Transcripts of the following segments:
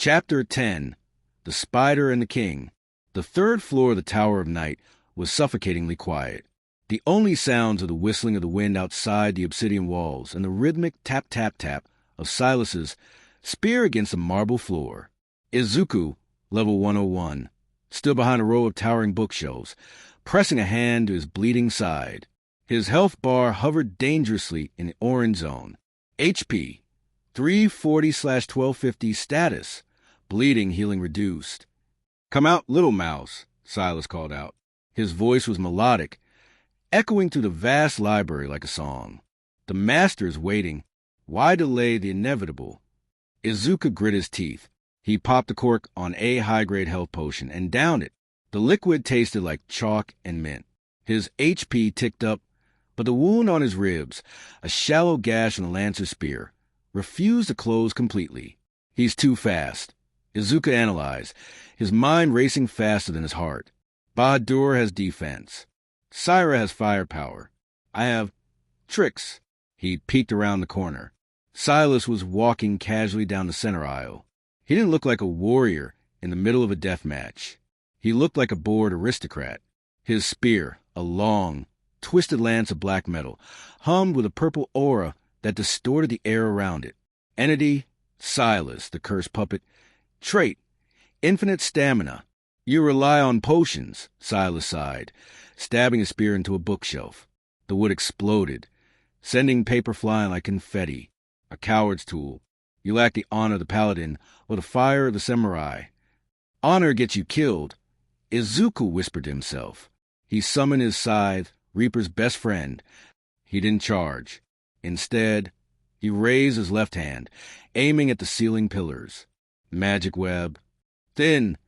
Chapter 10. The Spider and the King. The third floor of the Tower of Night was suffocatingly quiet. The only sounds are the whistling of the wind outside the obsidian walls and the rhythmic tap-tap-tap of Silas's spear against the marble floor. Izuku, level 101, stood behind a row of towering bookshelves, pressing a hand to his bleeding side. His health bar hovered dangerously in the orange zone. HP, 340/1250 status. Bleeding, healing reduced. "Come out, little mouse," Silas called out. His voice was melodic, echoing through the vast library like a song. "The master is waiting. Why delay the inevitable?" Izuku grit his teeth. He popped the cork on a high-grade health potion and downed it. The liquid tasted like chalk and mint. His HP ticked up, but the wound on his ribs, a shallow gash on the lancer's spear, refused to close completely. "He's too fast," Izuku analyzed, his mind racing faster than his heart. "Bahadur has defense. Syra has firepower. I have tricks." He peeked around the corner. Silas was walking casually down the center aisle. He didn't look like a warrior in the middle of a death match. He looked like a bored aristocrat. His spear, a long, twisted lance of black metal, hummed with a purple aura that distorted the air around it. Entity, Silas, the cursed puppet. Trait, infinite stamina. "You rely on potions," Silas sighed, stabbing his spear into a bookshelf. The wood exploded, sending paper flying like confetti. "A coward's tool. You lack the honor of the paladin or the fire of the samurai." "Honor gets you killed," Izuku whispered to himself. He summoned his scythe, Reaper's best friend. He didn't charge. Instead, he raised his left hand, aiming at the ceiling pillars. Magic web. Thin,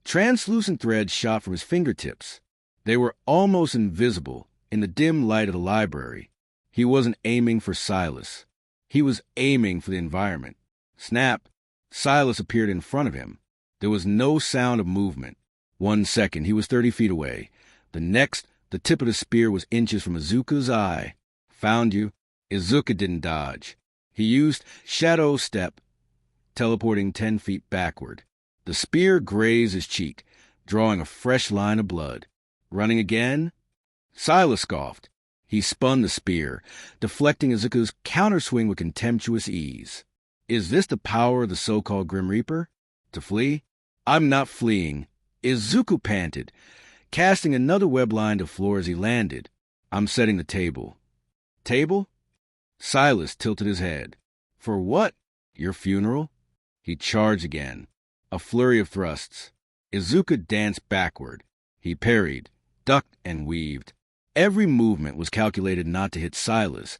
translucent threads shot from his fingertips. They were almost invisible in the dim light of the library. He wasn't aiming for Silas. He was aiming for the environment. Snap! Silas appeared in front of him. There was no sound of movement. 1 second, he was 30 feet away. The next, the tip of the spear was inches from Izuku's eye. "Found you." Izuku didn't dodge. He used Shadow Step, teleporting 10 feet backward. The spear grazed his cheek, drawing a fresh line of blood. "Running again?" Silas scoffed. He spun the spear, deflecting Izuku's counterswing with contemptuous ease. "Is this the power of the so-called Grim Reaper? To flee?" "I'm not fleeing," Izuku panted, casting another web line to the floor as he landed. "I'm setting the table." "Table?" Silas tilted his head. "For what? Your funeral?" He charged again. A flurry of thrusts. Izuku danced backward. He parried, ducked, and weaved. Every movement was calculated not to hit Silas,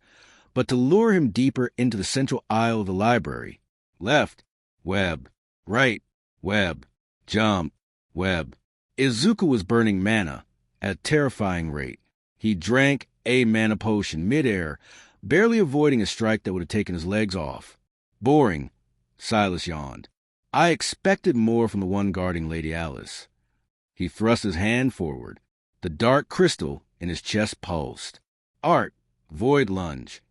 but to lure him deeper into the central aisle of the library. Left, web. Right, web. Jump, web. Izuku was burning mana at a terrifying rate. He drank a mana potion midair, barely avoiding a strike that would have taken his legs off. "Boring," Silas yawned. "I expected more from the one guarding Lady Alice." He thrust his hand forward. The dark crystal in his chest pulsed. Art, void lunge.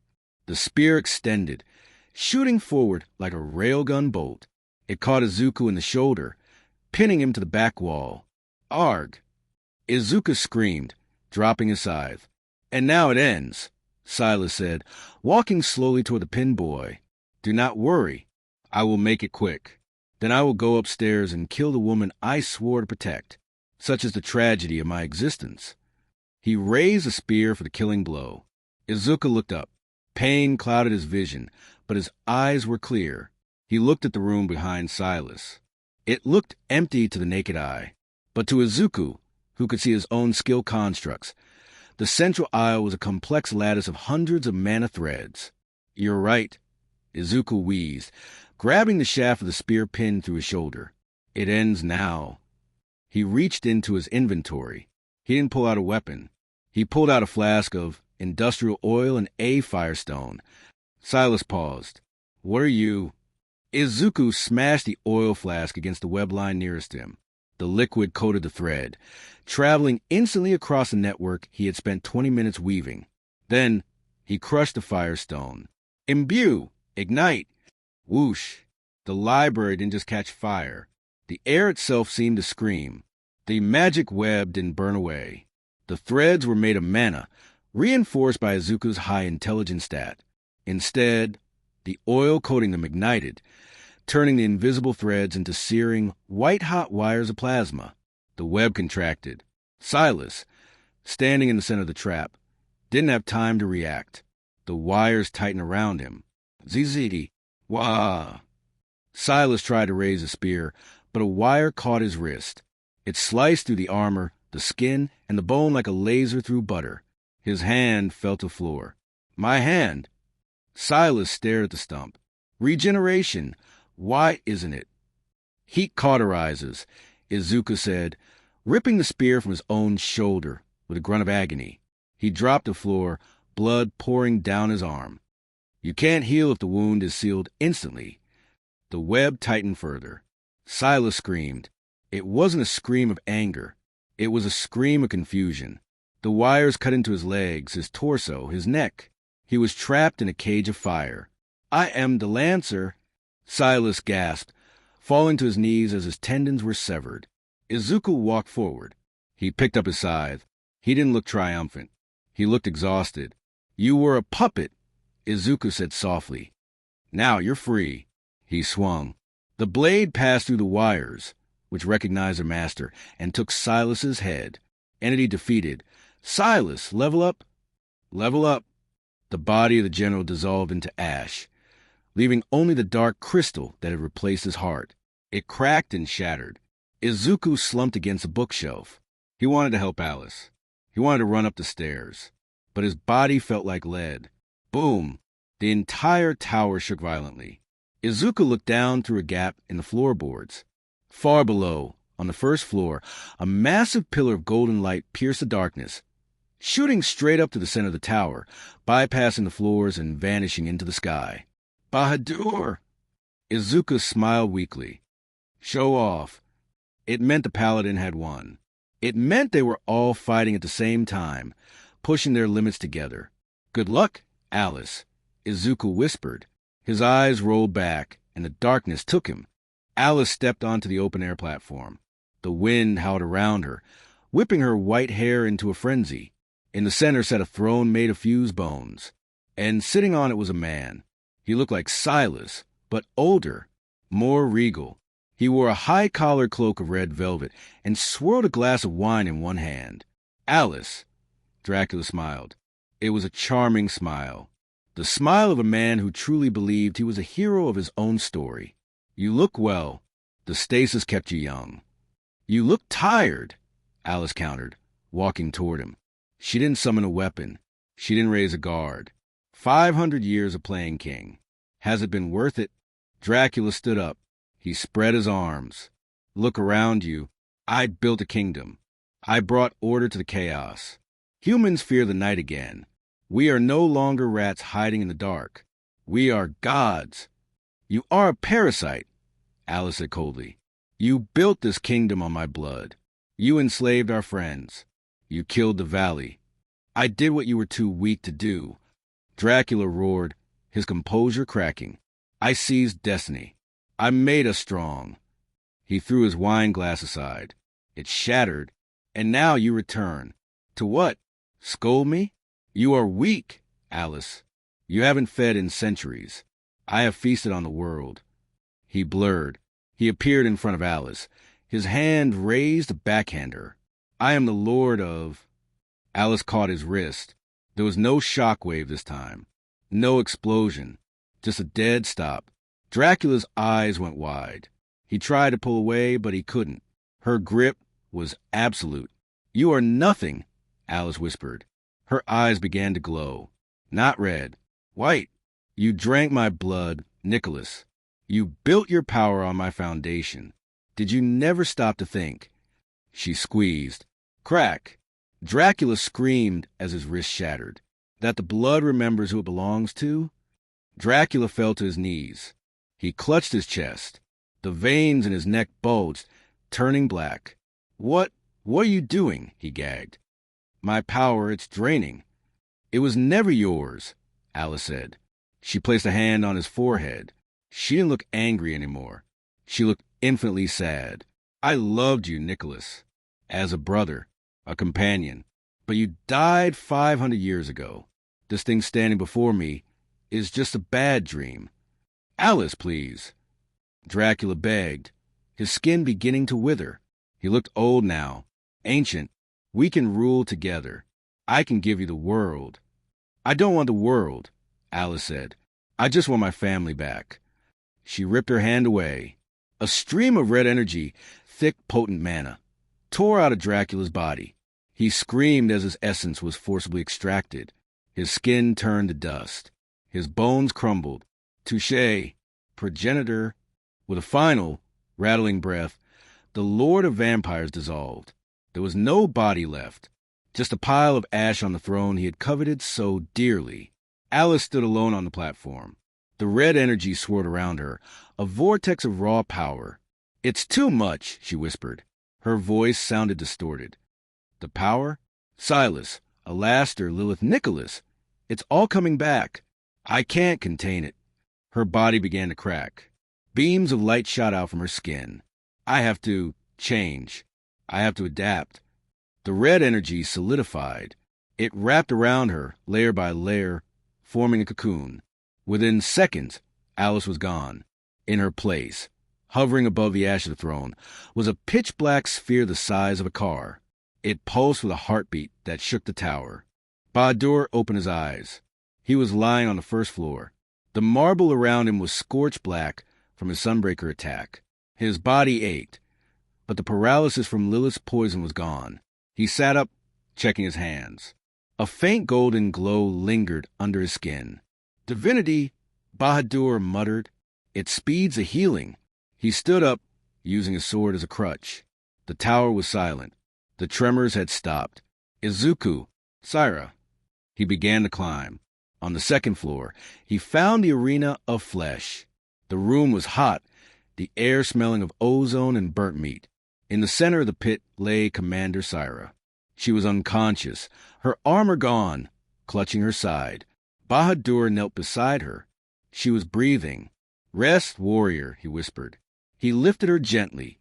The spear extended, shooting forward like a railgun bolt. It caught Izuku in the shoulder, pinning him to the back wall. "Arg!" Izuku screamed, dropping his scythe. "And now it ends," Silas said, walking slowly toward the pinned boy. "Do not worry. I will make it quick. Then I will go upstairs and kill the woman I swore to protect. Such is the tragedy of my existence." He raised a spear for the killing blow. Izuku looked up. Pain clouded his vision, but his eyes were clear. He looked at the room behind Silas. It looked empty to the naked eye. But to Izuku, who could see his own skill constructs, the central aisle was a complex lattice of hundreds of mana threads. "You're right," Izuku wheezed, grabbing the shaft of the spear pinned through his shoulder. "It ends now." He reached into his inventory. He didn't pull out a weapon. He pulled out a flask of industrial oil and a firestone. Silas paused. "What are you?" Izuku smashed the oil flask against the web line nearest him. The liquid coated the thread, traveling instantly across the network he had spent 20 minutes weaving. Then he crushed the firestone. "Imbue! Ignite!" Whoosh! The library didn't just catch fire. The air itself seemed to scream. The magic web didn't burn away. The threads were made of mana, reinforced by Izuku's high intelligence stat. Instead, the oil coating them ignited, turning the invisible threads into searing, white-hot wires of plasma. The web contracted. Silas, standing in the center of the trap, didn't have time to react. The wires tightened around him. Ziziti. Wah! Silas tried to raise a spear, but a wire caught his wrist. It sliced through the armor, the skin, and the bone like a laser through butter. His hand fell to the floor. My hand! Silas stared at the stump. Regeneration! Why isn't it? Heat cauterizes, Izuku said, ripping the spear from his own shoulder with a grunt of agony. He dropped to the floor, blood pouring down his arm. You can't heal if the wound is sealed instantly. The web tightened further. Silas screamed. It wasn't a scream of anger. It was a scream of confusion. The wires cut into his legs, his torso, his neck. He was trapped in a cage of fire. I am the Lancer, Silas gasped, falling to his knees as his tendons were severed. Izuku walked forward. He picked up his scythe. He didn't look triumphant. He looked exhausted. You were a puppet, Izuku said softly. Now you're free. He swung. The blade passed through the wires, which recognized their master, and took Silas's head. Entity defeated. Silas, level up. Level up. The body of the general dissolved into ash, leaving only the dark crystal that had replaced his heart. It cracked and shattered. Izuku slumped against a bookshelf. He wanted to help Alice. He wanted to run up the stairs. But his body felt like lead. Boom! The entire tower shook violently. Izuku looked down through a gap in the floorboards. Far below, on the first floor, a massive pillar of golden light pierced the darkness, shooting straight up to the center of the tower, bypassing the floors and vanishing into the sky. Bahadur! Izuku smiled weakly. Show off. It meant the paladin had won. It meant they were all fighting at the same time, pushing their limits together. Good luck, Alice, Izuku whispered. His eyes rolled back, and the darkness took him. Alice stepped onto the open-air platform. The wind howled around her, whipping her white hair into a frenzy. In the center sat a throne made of fused bones, and sitting on it was a man. He looked like Silas, but older, more regal. He wore a high-collared cloak of red velvet and swirled a glass of wine in one hand. Alice, Dracula smiled. It was a charming smile. The smile of a man who truly believed he was a hero of his own story. You look well. The stasis kept you young. You look tired, Alice countered, walking toward him. She didn't summon a weapon. She didn't raise a guard. 500 years of playing king. Has it been worth it? Dracula stood up. He spread his arms. Look around you. I built a kingdom. I brought order to the chaos. Humans fear the night again. We are no longer rats hiding in the dark. We are gods. You are a parasite, Alice said coldly. You built this kingdom on my blood. You enslaved our friends. You killed the valley. I did what you were too weak to do. Dracula roared, his composure cracking. I seized destiny. I made us strong. He threw his wine glass aside. It shattered, and now you return. To what? Scold me? You are weak, Alice. You haven't fed in centuries. I have feasted on the world. He blurred. He appeared in front of Alice, his hand raised to backhand her. I am the lord of... Alice caught his wrist. There was no shockwave this time. No explosion. Just a dead stop. Dracula's eyes went wide. He tried to pull away, but he couldn't. Her grip was absolute. You are nothing, Alice whispered. Her eyes began to glow. Not red. White. You drank my blood, Nicholas. You built your power on my foundation. Did you never stop to think? She squeezed. Crack. Dracula screamed as his wrist shattered. That the blood remembers who it belongs to? Dracula fell to his knees. He clutched his chest. The veins in his neck bulged, turning black. What are you doing? He gagged. My power, it's draining. It was never yours, Alice said. She placed a hand on his forehead. She didn't look angry anymore. She looked infinitely sad. I loved you, Nicholas, as a brother, a companion. But you died 500 years ago. This thing standing before me is just a bad dream. Alice, please. Dracula begged, his skin beginning to wither. He looked old now, ancient. We can rule together. I can give you the world. I don't want the world, Alice said. I just want my family back. She ripped her hand away. A stream of red energy, thick, potent mana, tore out of Dracula's body. He screamed as his essence was forcibly extracted. His skin turned to dust. His bones crumbled. Touché, progenitor. With a final, rattling breath, the Lord of Vampires dissolved. There was no body left, just a pile of ash on the throne he had coveted so dearly. Alice stood alone on the platform. The red energy swirled around her, a vortex of raw power. "It's too much," she whispered. Her voice sounded distorted. "The power? Silas, Alastair, Lilith, Nicholas. It's all coming back. I can't contain it." Her body began to crack. Beams of light shot out from her skin. I have to change. I have to adapt. The red energy solidified. It wrapped around her, layer by layer, forming a cocoon. Within seconds, Alice was gone. In her place, hovering above the ash of the throne, was a pitch-black sphere the size of a car. It pulsed with a heartbeat that shook the tower. Bahadur opened his eyes. He was lying on the first floor. The marble around him was scorched black from his sunbreaker attack. His body ached, but the paralysis from Lilith's poison was gone. He sat up, checking his hands. A faint golden glow lingered under his skin. "Divinity," Bahadur muttered. "It speeds the healing." He stood up, using his sword as a crutch. The tower was silent. The tremors had stopped. "Izuku, Syra." He began to climb. On the second floor, he found the arena of flesh. The room was hot, the air smelling of ozone and burnt meat. In the center of the pit lay Commander Syra. She was unconscious, her armor gone, clutching her side. Bahadur knelt beside her. She was breathing. "Rest, warrior," he whispered. He lifted her gently,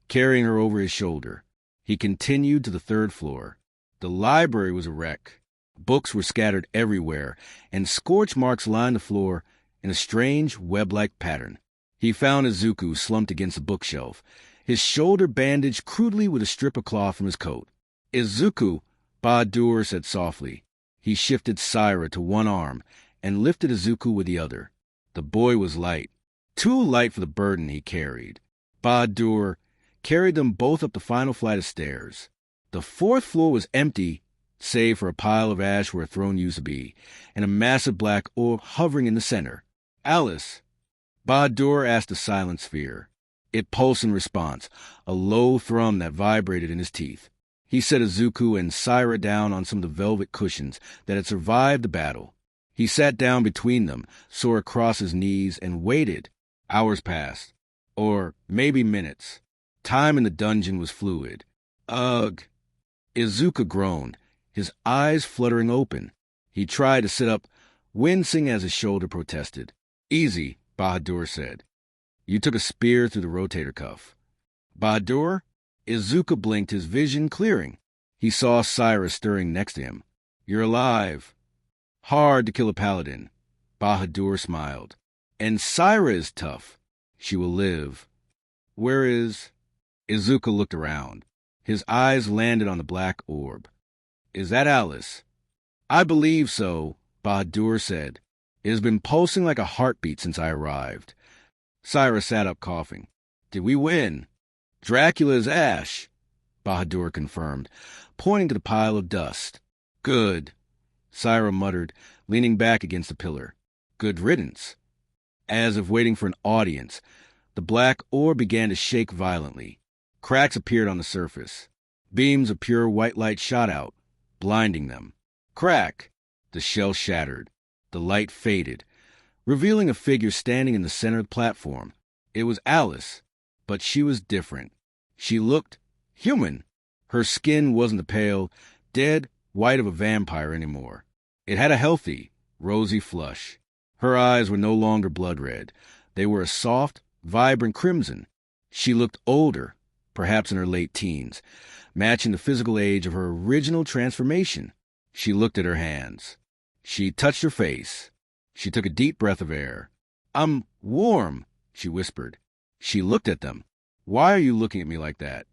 carrying her over his shoulder. He continued to the third floor. The library was a wreck. Books were scattered everywhere, and scorch marks lined the floor in a strange, web-like pattern. He found Izuku slumped against a bookshelf, his shoulder bandaged crudely with a strip of cloth from his coat. "Izuku," Bahadur said softly. He shifted Syra to one arm and lifted Izuku with the other. The boy was light, too light for the burden he carried. Bahadur carried them both up the final flight of stairs. The fourth floor was empty, save for a pile of ash where a throne used to be, and a massive black orb hovering in the center. "Alice," Bahadur asked the silent sphere. It pulsed in response, a low thrum that vibrated in his teeth. He set Izuku and Syra down on some of the velvet cushions that had survived the battle. He sat down between them, sore across his knees, and waited. Hours passed, or maybe minutes. Time in the dungeon was fluid. "Ugh!" Izuku groaned, his eyes fluttering open. He tried to sit up, wincing as his shoulder protested. "Easy," Bahadur said. "You took a spear through the rotator cuff." "Bahadur?" Izuku blinked, his vision clearing. He saw Syra stirring next to him. "You're alive." "Hard to kill a paladin." Bahadur smiled. "And Syra is tough. She will live." "Where is—" Izuku looked around. His eyes landed on the black orb. "Is that Alice?" "I believe so," Bahadur said. "It has been pulsing like a heartbeat since I arrived." Syra sat up, coughing. "Did we win?" "Dracula's ash," Bahadur confirmed, pointing to the pile of dust. "Good," Syra muttered, leaning back against the pillar. "Good riddance." As if waiting for an audience, the black orb began to shake violently. Cracks appeared on the surface. Beams of pure white light shot out, blinding them. Crack! The shell shattered. The light faded, revealing a figure standing in the center of the platform. It was Alice, but she was different. She looked human. Her skin wasn't the pale, dead white of a vampire anymore. It had a healthy, rosy flush. Her eyes were no longer blood red, They were a soft, vibrant crimson. She looked older, perhaps in her late teens, matching the physical age of her original transformation. She looked at her hands. She touched her face. She took a deep breath of air. "I'm warm," she whispered. She looked at them. "Why are you looking at me like that?"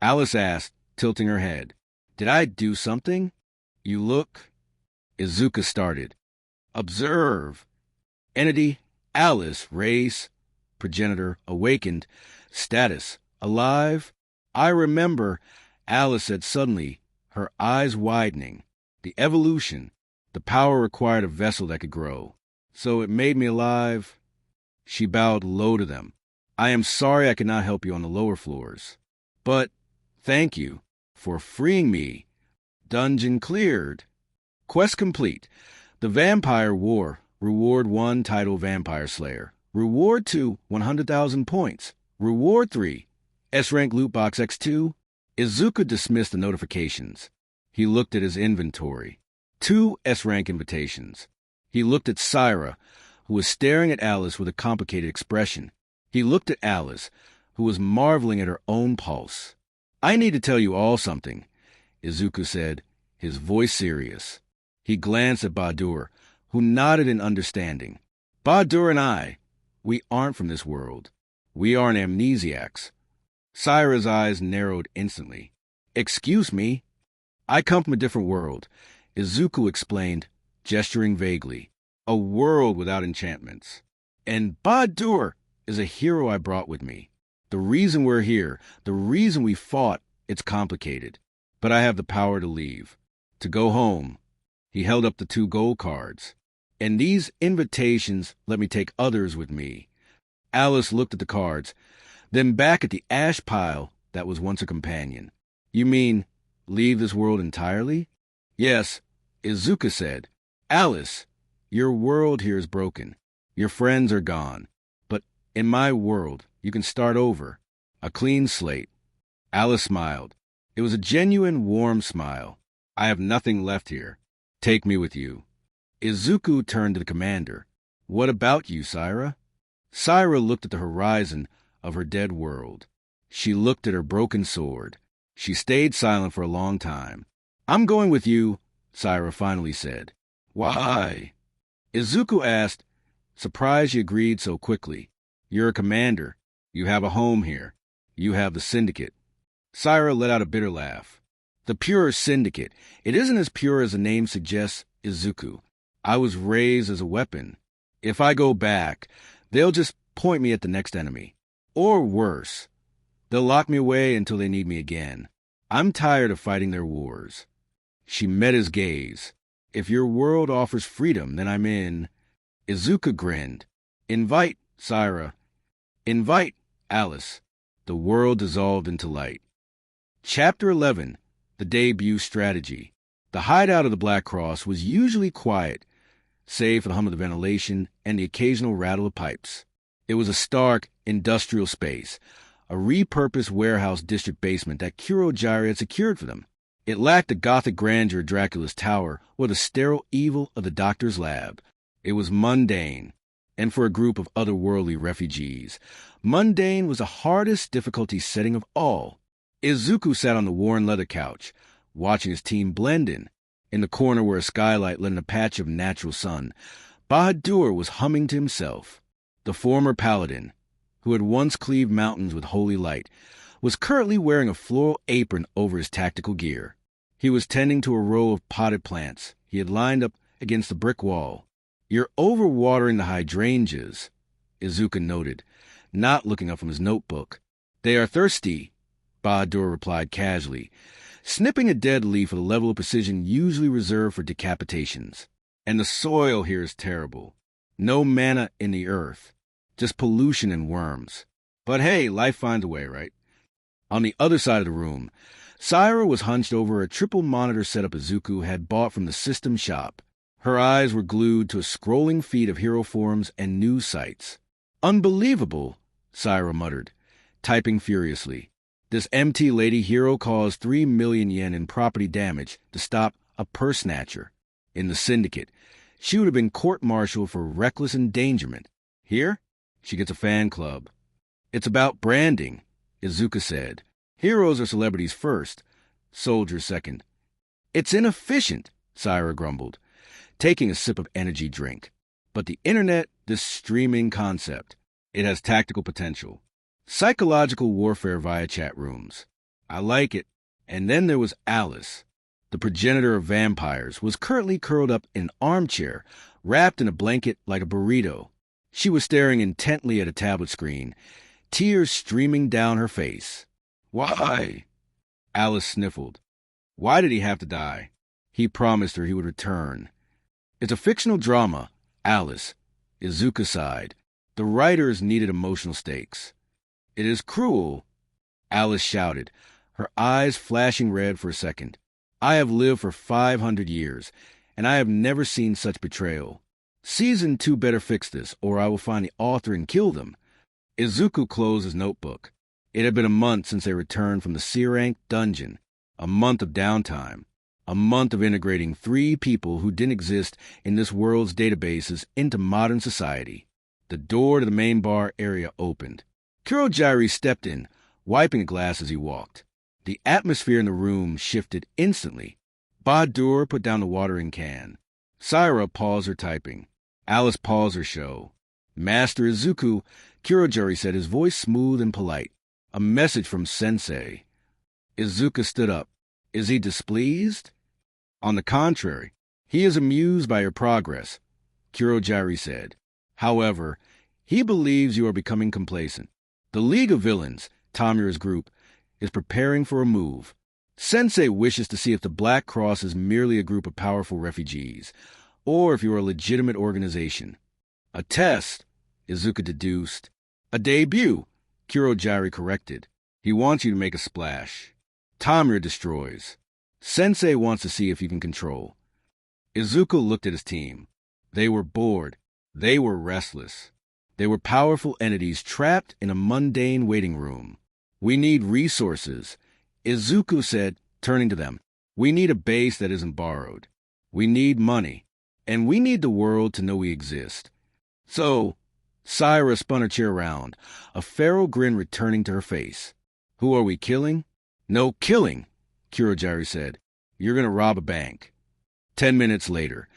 Alice asked, tilting her head. "Did I do something?" "You look—" Izuku started. "Observe. Entity, Alice, race, progenitor, awakened, status, alive." "I remember," Alice said suddenly, her eyes widening. "The evolution, the power required a vessel that could grow. So it made me alive." She bowed low to them. "I am sorry I could not help you on the lower floors. But thank you for freeing me. Dungeon cleared. Quest complete. The Vampire War. Reward 1, title Vampire Slayer. Reward 2, 100,000 points. Reward 3, S-Rank Loot Box X2. Izuku dismissed the notifications. He looked at his inventory. 2 S-Rank invitations. He looked at Syra, who was staring at Alice with a complicated expression. He looked at Alice, who was marveling at her own pulse. "I need to tell you all something," Izuku said, his voice serious. He glanced at Bahadur, who nodded in understanding. "Bahadur and I, we aren't from this world. We aren't amnesiacs." Syra's eyes narrowed instantly. "Excuse me? I come from a different world," Izuku explained, gesturing vaguely. "A world without enchantments. And Bahadur is a hero I brought with me. The reason we're here, the reason we fought, it's complicated. But I have the power to leave, to go home." He held up the 2 gold cards. "And these invitations let me take others with me." Alice looked at the cards, then back at the ash pile that was once a companion. "You mean leave this world entirely?" "Yes," Izuku said. "Alice, your world here is broken. Your friends are gone. But in my world, you can start over. A clean slate." Alice smiled. It was a genuine, warm smile. "I have nothing left here. Take me with you." Izuku turned to the commander. "What about you, Syra?" Syra looked at the horizon of her dead world. She looked at her broken sword. She stayed silent for a long time. "I'm going with you," Syra finally said. "Why?" Izuku asked, surprised she agreed so quickly. "You're a commander. You have a home here. You have the Syndicate." Syra let out a bitter laugh. "The pure Syndicate. It isn't as pure as the name suggests, Izuku. I was raised as a weapon. If I go back, they'll just point me at the next enemy. Or worse, they'll lock me away until they need me again. I'm tired of fighting their wars." She met his gaze. "If your world offers freedom, then I'm in." Izuku grinned. "Invite, Syra. Invite, Alice." The world dissolved into light. Chapter 11. The Debut Strategy. The hideout of the Black Cross was usually quiet, save for the hum of the ventilation and the occasional rattle of pipes. It was a stark, industrial space, a repurposed warehouse district basement that Kurogyari had secured for them. It lacked the gothic grandeur of Dracula's tower or the sterile evil of the doctor's lab. It was mundane, and for a group of otherworldly refugees, mundane was the hardest difficulty setting of all. Izuku sat on the worn leather couch, watching his team blend in. In the corner where a skylight let in a patch of natural sun, Bahadur was humming to himself. The former paladin, who had once cleaved mountains with holy light, was currently wearing a floral apron over his tactical gear. He was tending to a row of potted plants he had lined up against the brick wall. "You're overwatering the hydrangeas," Izuku noted, not looking up from his notebook. "They are thirsty," Bahadur replied casually, snipping a dead leaf with a level of precision usually reserved for decapitations. "And the soil here is terrible. No manna in the earth. Just pollution and worms. But hey, life finds a way, right?" On the other side of the room, Syra was hunched over a triple monitor setup Izuku had bought from the system shop. Her eyes were glued to a scrolling feed of hero forums and news sites. "Unbelievable," Syra muttered, typing furiously. "This MT lady hero caused 3 million yen in property damage to stop a purse snatcher. In the Syndicate, she would have been court-martialed for reckless endangerment. Here, She gets a fan club. It's about branding, Izuku said. Heroes are celebrities first, soldiers second. It's inefficient, Saira grumbled, taking a sip of energy drink. But the internet, this streaming concept, it has tactical potential. Psychological warfare via chat rooms. I like it. And then there was Alice. The progenitor of vampires was currently curled up in an armchair, wrapped in a blanket like a burrito. She was staring intently at a tablet screen, tears streaming down her face. Why? Alice sniffled. Why did he have to die? He promised her he would return. It's a fictional drama, Alice. Izuku sighed. The writers needed emotional stakes. It is cruel, Alice shouted, her eyes flashing red for a second. I have lived for 500 years, and I have never seen such betrayal. Season 2 better fix this, or I will find the author and kill them. Izuku closed his notebook. It had been a month since they returned from the C-rank dungeon, a month of downtime, a month of integrating 3 people who didn't exist in this world's databases into modern society. The door to the main bar area opened. Kurojiri stepped in, wiping a glass as he walked. The atmosphere in the room shifted instantly. Bahadur put down the watering can. Saira paused her typing. Alice paused her show. Master Izuku, Kurojiri said, his voice smooth and polite. A message from Sensei. Izuku stood up. Is he displeased? On the contrary, he is amused by your progress, Kurojiri said. However, he believes you are becoming complacent. The League of Villains, Tamura's group, is preparing for a move. Sensei wishes to see if the Black Cross is merely a group of powerful refugees, or if you are a legitimate organization. A test, Izuku deduced. A debut, Kurojiri corrected. He wants you to make a splash. Tamura destroys. Sensei wants to see if you can control. Izuku looked at his team. They were bored. They were restless. They were powerful entities trapped in a mundane waiting room. We need resources, Izuku said, turning to them. We need a base that isn't borrowed. We need money. And we need the world to know we exist. So, Saira spun her chair around, a feral grin returning to her face. Who are we killing? No killing, Kurojiri said. You're going to rob a bank. 10 minutes later,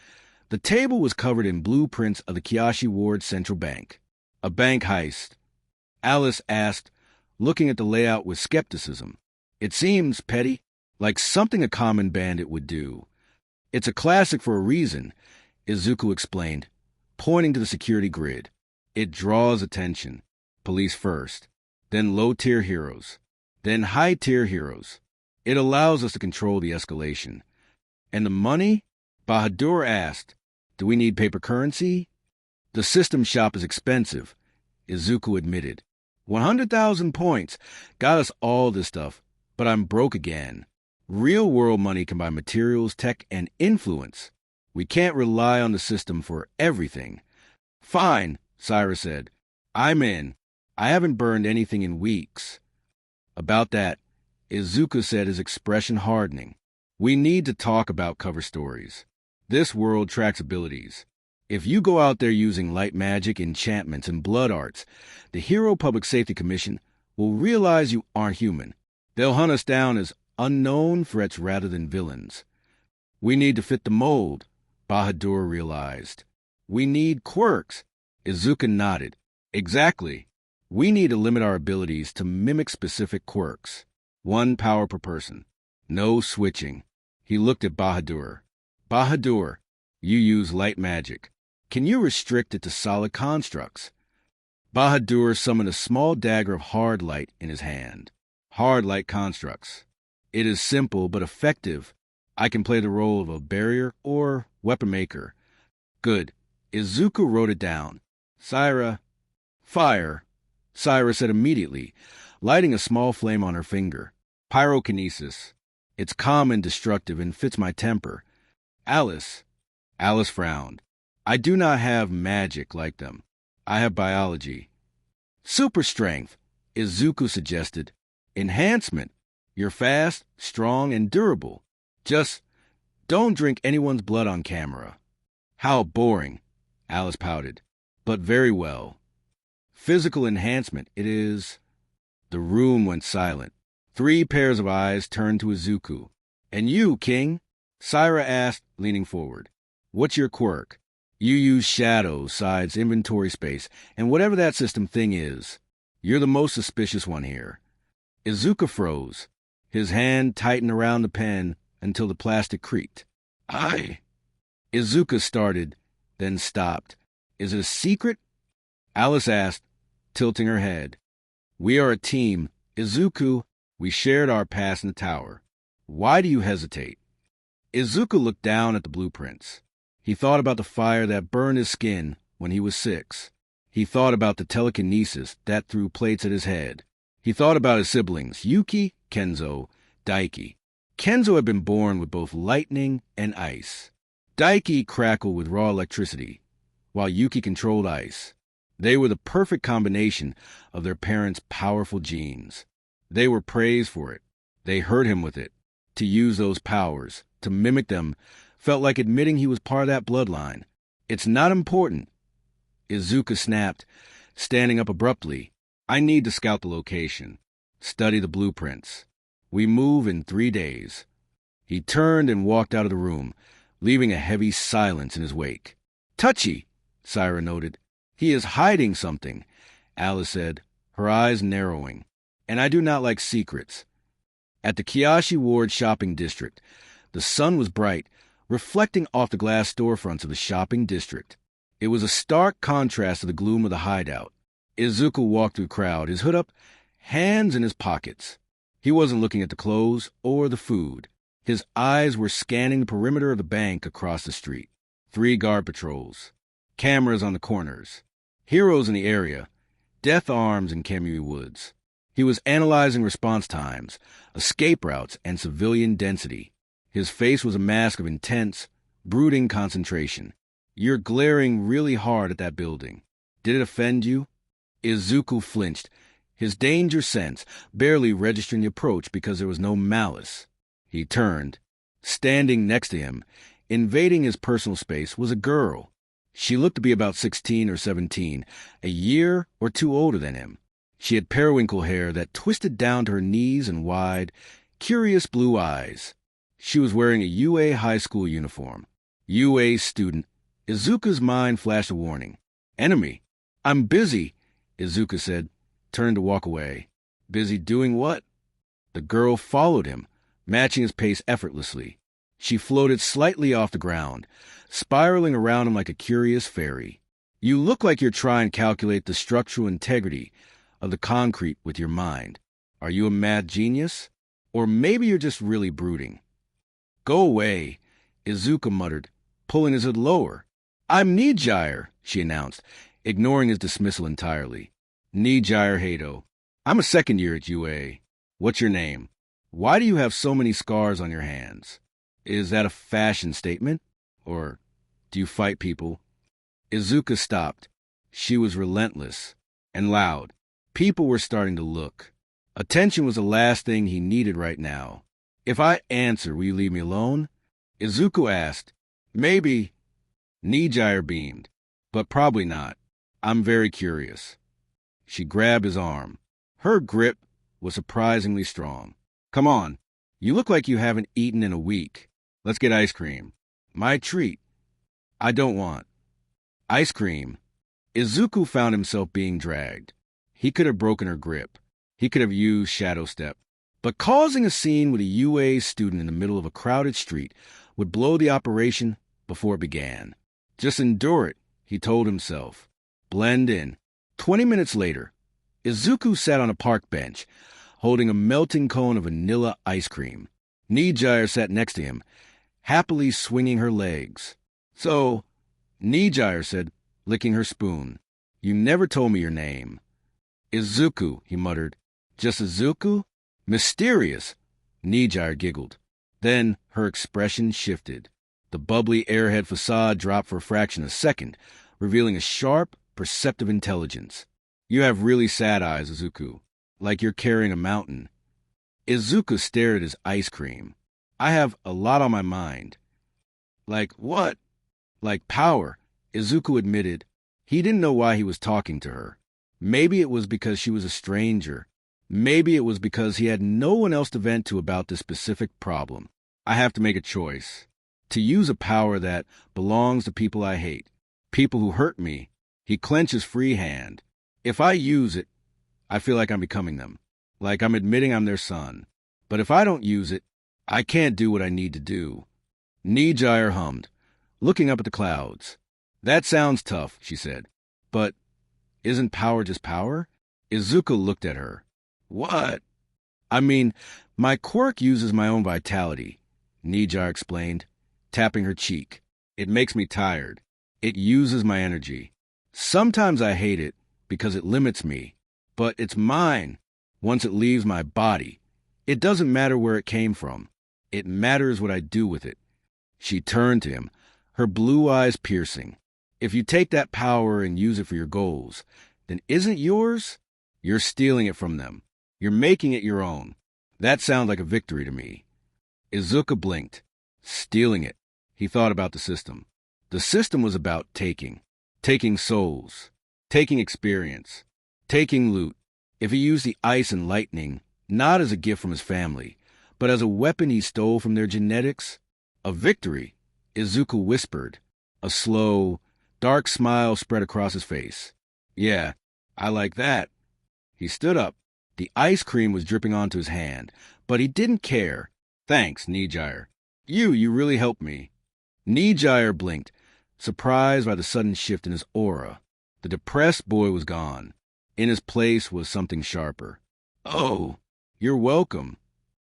the table was covered in blueprints of the Kiyoshi Ward Central Bank. A bank heist. Alice asked, looking at the layout with skepticism. It seems petty, like something a common bandit would do. It's a classic for a reason, Izuku explained, pointing to the security grid. It draws attention. Police first, then low-tier heroes, then high-tier heroes. It allows us to control the escalation. And the money? Bahadur asked, do we need paper currency? The system shop is expensive, Izuku admitted. 100,000 points. Got us all this stuff, but I'm broke again. Real-world money can buy materials, tech, and influence. We can't rely on the system for everything. Fine, Saira said. I'm in. I haven't burned anything in weeks. About that, Izuku said, his expression hardening. We need to talk about cover stories. This world tracks abilities. If you go out there using light magic, enchantments, and blood arts, the Hero Public Safety Commission will realize you aren't human. They'll hunt us down as unknown threats rather than villains. We need to fit the mold, Bahadur realized. We need quirks. Izuku nodded. Exactly. We need to limit our abilities to mimic specific quirks. 1 power per person. No switching. He looked at Bahadur. Bahadur, you use light magic. Can you restrict it to solid constructs? Bahadur summoned a small dagger of hard light in his hand. Hard light constructs. It is simple but effective. I can play the role of a barrier or weapon maker. Good. Izuku wrote it down. Saira. Fire, Saira said immediately, lighting a small flame on her finger. Pyrokinesis. It's calm and destructive and fits my temper. Alice frowned. I do not have magic like them. I have biology. Super strength, Izuku suggested. Enhancement. You're fast, strong, and durable. Just don't drink anyone's blood on camera. How boring, Alice pouted. But very well. Physical enhancement, it is. The room went silent. 3 pairs of eyes turned to Izuku. And you, King? Syra asked, leaning forward. What's your quirk? You use shadows, sides, inventory space, and whatever that system thing is. You're the most suspicious one here. Izuku froze. His hand tightened around the pen until the plastic creaked. Izuku started, then stopped. Is it a secret? Alice asked, tilting her head. We are a team. Izuku, we shared our past in the tower. Why do you hesitate? Izuku looked down at the blueprints. He thought about the fire that burned his skin when he was 6. He thought about the telekinesis that threw plates at his head. He thought about his siblings, Yuki, Kenzo, Daiki. Kenzo had been born with both lightning and ice. Daiki crackled with raw electricity, while Yuki controlled ice. They were the perfect combination of their parents' powerful genes. They were praised for it. They hurt him with it. To use those powers, to mimic them, felt like admitting he was part of that bloodline. It's not important. Izuku snapped, standing up abruptly. I need to scout the location, study the blueprints. We move in 3 days. He turned and walked out of the room, leaving a heavy silence in his wake. Touchy, Syra noted. He is hiding something, Alice said, her eyes narrowing. And I do not like secrets. At the Kiyoshi Ward shopping district, the sun was bright, reflecting off the glass storefronts of the shopping district. It was a stark contrast to the gloom of the hideout. Izuku walked through the crowd, his hood up, hands in his pockets. He wasn't looking at the clothes or the food. His eyes were scanning the perimeter of the bank across the street. 3 guard patrols. Cameras on the corners. Heroes in the area. Death arms in Kamui Woods. He was analyzing response times, escape routes, and civilian density. His face was a mask of intense, brooding concentration. You're glaring really hard at that building. Did it offend you? Izuku flinched, his danger sense barely registering the approach because there was no malice. He turned. Standing next to him, invading his personal space, was a girl. She looked to be about 16 or 17, a year or 2 older than him. She had periwinkle hair that twisted down to her knees and wide, curious blue eyes. She was wearing a UA high school uniform. UA student. Izuku's mind flashed a warning. Enemy. I'm busy, Izuku said, turned to walk away. Busy doing what? The girl followed him, matching his pace effortlessly. She floated slightly off the ground, spiraling around him like a curious fairy. You look like you're trying to calculate the structural integrity of the concrete with your mind. Are you a mad genius? Or maybe you're just really brooding. Go away, Izuku muttered, pulling his hood lower. I'm Nijire, she announced, ignoring his dismissal entirely. Nijire Hato. I'm a second year at UA. What's your name? Why do you have so many scars on your hands? Is that a fashion statement? Or do you fight people? Izuku stopped. She was relentless and loud. People were starting to look. Attention was the last thing he needed right now. If I answer, will you leave me alone? Izuku asked. Maybe. Nijire beamed. But probably not. I'm very curious. She grabbed his arm. Her grip was surprisingly strong. Come on. You look like you haven't eaten in a week. Let's get ice cream. My treat. I don't want. Ice cream. Izuku found himself being dragged. He could have broken her grip. He could have used Shadow Step. But causing a scene with a UA student in the middle of a crowded street would blow the operation before it began. Just endure it, he told himself. Blend in. 20 minutes later, Izuku sat on a park bench, holding a melting cone of vanilla ice cream. Nijire sat next to him, happily swinging her legs. So, Nijire said, licking her spoon, you never told me your name. Izuku, he muttered. Just Izuku? Mysterious. Nijire giggled. Then her expression shifted. The bubbly airhead facade dropped for a fraction of a second, revealing a sharp, perceptive intelligence. You have really sad eyes, Izuku, like you're carrying a mountain. Izuku stared at his ice cream. I have a lot on my mind. Like what? Like power, Izuku admitted. He didn't know why he was talking to her. Maybe it was because she was a stranger. Maybe it was because he had no one else to vent to about this specific problem. I have to make a choice. To use a power that belongs to people I hate, people who hurt me. He clenches free hand. If I use it, I feel like I'm becoming them, like I'm admitting I'm their son. But if I don't use it, I can't do what I need to do. Nijire hummed, looking up at the clouds. That sounds tough, she said. But isn't power just power? Izuku looked at her. What? I mean, my quirk uses my own vitality, Nijire explained, tapping her cheek. It makes me tired. It uses my energy. Sometimes I hate it because it limits me, but it's mine once it leaves my body. It doesn't matter where it came from. It matters what I do with it. She turned to him, her blue eyes piercing. If you take that power and use it for your goals, then isn't it yours? You're stealing it from them. You're making it your own. That sounds like a victory to me. Izuku blinked. Stealing it. He thought about the system. The system was about taking souls, taking experience, taking loot. If he used the ice and lightning, not as a gift from his family, but as a weapon he stole from their genetics, a victory, Izuku whispered. A slow, dark smile spread across his face. Yeah, I like that. He stood up. The ice cream was dripping onto his hand, but he didn't care. Thanks, Nijire. You really helped me. Nijire blinked, surprised by the sudden shift in his aura. The depressed boy was gone. In his place was something sharper. Oh, you're welcome.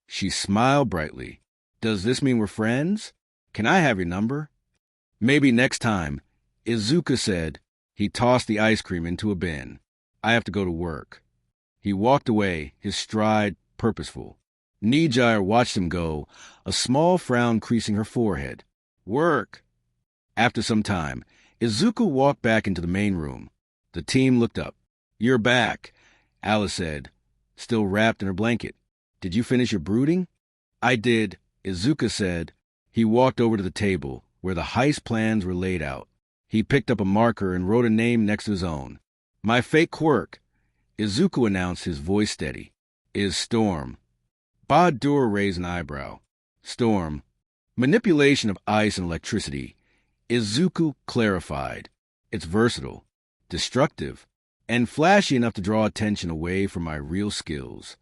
She smiled brightly. Does this mean we're friends? Can I have your number? Maybe next time, Izuku said. He tossed the ice cream into a bin. I have to go to work. He walked away, his stride purposeful. Nijire watched him go, a small frown creasing her forehead. Work. After some time, Izuku walked back into the main room. The team looked up. You're back, Alice said, still wrapped in her blanket. Did you finish your brooding? I did, Izuku said. He walked over to the table, where the heist plans were laid out. He picked up a marker and wrote a name next to his own. My fake quirk, Izuku announced, his voice steady, is Storm. Bahadur raised an eyebrow. Storm. Manipulation of ice and electricity. Izuku clarified. It's versatile, destructive, and flashy enough to draw attention away from my real skills.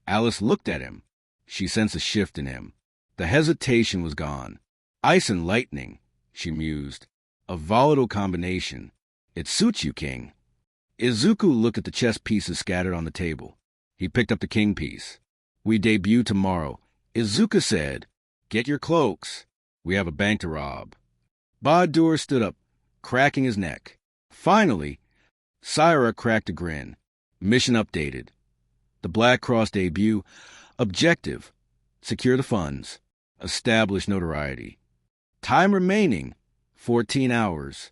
Alice looked at him. She sensed a shift in him. The hesitation was gone. Ice and lightning, she mused. A volatile combination. It suits you, King. Izuku looked at the chess pieces scattered on the table. He picked up the king piece. We debut tomorrow. Izuku said, Get your cloaks. We have a bank to rob. Bahadur stood up, cracking his neck. Finally, Syra cracked a grin. Mission updated. The Black Cross debut. Objective. Secure the funds. Establish notoriety. Time remaining, 14 hours.